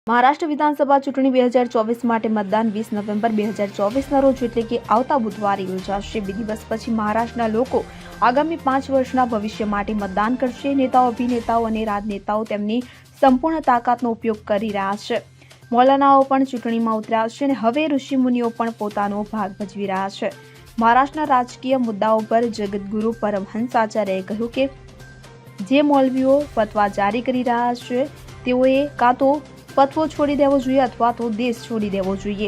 મહારાષ્ટ્ર વિધાનસભા ચૂંટણી 2024 માટે મતદાન 20 નવેમ્બર 2024ના રોજ એટલે કે આવતા બુધવારે યોજાશે। 2 દિવસ પછી મહારાષ્ટ્રના લોકો આગામી 5 વર્ષના ભવિષ્ય માટે મતદાન કરશે। નેતાઓ, અભિનેતાઓ અને રાજનેતાઓ તેમની સંપૂર્ણ તાકાતનો ઉપયોગ કરી રહ્યા છે। મૌલાનાઓ પણ ચૂંટણીમાં ઉતર્યા છે અને હવે ઋષિમુનિઓ પણ પોતાનો ભાગ ભજવી રહ્યા છે। મહારાષ્ટ્રના રાજકીય મુદ્દાઓ પર જગતગુરુ પરમહંસ આચાર્યએ કહ્યું કે જે મૌલવીઓ ફતવા જારી કરી રહ્યા છે તેઓએ કાં તો ફતવો છોડી દેવો જોઈએ અથવા તો દેશ છોડી દેવો જોઈએ।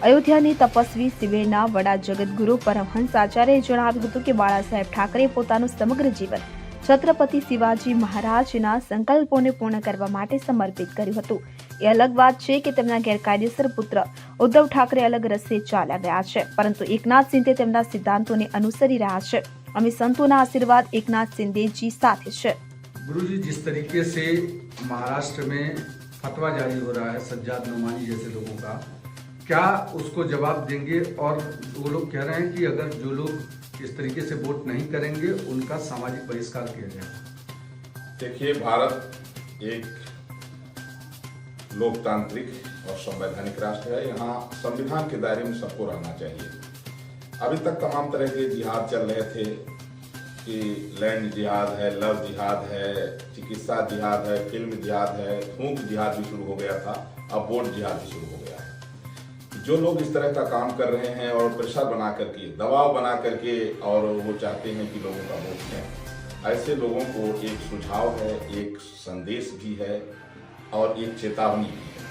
અયોધ્યાની તપસ્વી શિબિરના વડા જગતગુરુ પરમહંસ આચાર્યએ જણાવ્યું હતું કે બાળા સાહેબ ઠાકરે પોતાનું સમગ્ર જીવન છત્રપતિ શિવાજી મહારાજના સંકલ્પોને પૂર્ણ કરવા માટે સમર્પિત કર્યું હતું। એ અલગ વાત છે કે તેમના ગેરકાયદેસર પુત્ર ઉદ્ધવ ઠાકરે અલગ રસ્તે ચાલ્યા ગયા છે, પરંતુ એકનાથ શિંદે તેમના સિદ્ધાંતોને અનુસરી રહ્યા છે। અમે સંતોના આશીર્વાદ एकनाथ शिंदे जी साथ है। गुरुजी, जिस तरीके से महाराष्ट्र में फतवा जारी हो रहा है सज्जाद नुमानी जैसे लोगों का, क्या उसको जवाब देंगे? और वो लोग कह रहे हैं कि अगर जो लोग इस तरीके से वोट नहीं करेंगे उनका सामाजिक बहिष्कार किया जाएगा। देखिए, भारत एक लोकतांत्रिक और संवैधानिक राष्ट्र है। यहाँ संविधान के दायरे में सबको रहना चाहिए। अभी तक तमाम तरह के जिहाद चल रहे थे कि लैंड जिहाद है, लव जिहाद है, चिकित्सा जिहाद है, फिल्म जिहाद है, थूक जिहाद भी शुरू हो गया था, अब वोट जिहाद भी शुरू हो गया है। जो लोग इस तरह का काम कर रहे हैं और प्रेशर बना करके, दबाव बना करके और वो चाहते हैं कि लोगों का वोट लें, ऐसे लोगों को एक सुझाव है, एक संदेश भी है और एक चेतावनी भी है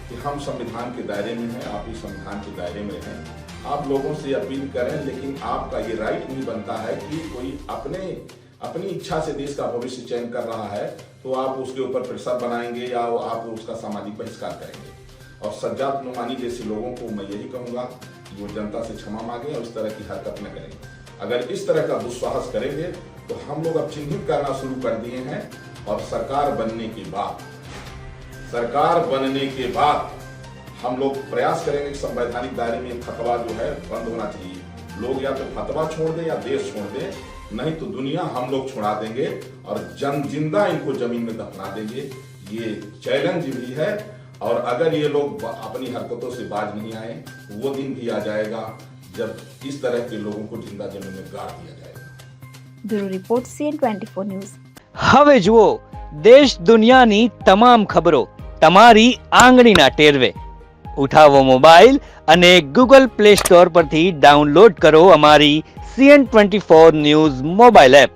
कि हम संविधान के दायरे में हैं, आप भी संविधान के दायरे में रहें। आप लोगों से अपील करें, लेकिन आपका ये राइट नहीं बनता है कि कोई अपनी इच्छा से देश का भविष्य चयन कर रहा है तो आप उसके ऊपर प्रेशर बनाएंगे या आप उसका सामाजिक बहिष्कार करेंगे। और सज्जाद नुमानी जैसे लोगों को मैं यही कहूँगा कि वो जनता से क्षमा मांगे और इस तरह की हरकत न करें। अगर इस तरह का दुस्साहस करेंगे तो हम लोग अब चिन्हित करना शुरू कर दिए हैं और सरकार बनने के बाद हम लोग प्रयास करेंगे कि संवैधानिक दायरे में फतवा जो है बंद होना चाहिए। लोग या तो फतवा छोड़ दें या देश छोड़ दें, नहीं तो दुनिया हम लोग छुड़ा देंगे और जिंदा इनको जमीन में दफना देंगे। ये चैलेंज भी है और अगर ये लोग अपनी हरकतों से बाज नहीं आए तो वो दिन भी आ जाएगा जब इस तरह के लोगों को जिंदा जमीन में गाड़ दिया जाएगा। Bureau report CN24 news. હવે જુઓ દેશ દુનિયાની તમામ ખબરો તમારી આંગળીના ટેરવે। ઉઠાવો મોબાઈલ અને ગૂગલ પ્લે સ્ટોર પરથી ડાઉનલોડ કરો અમારી CN24 ન્યૂઝ મોબાઈલ એપ।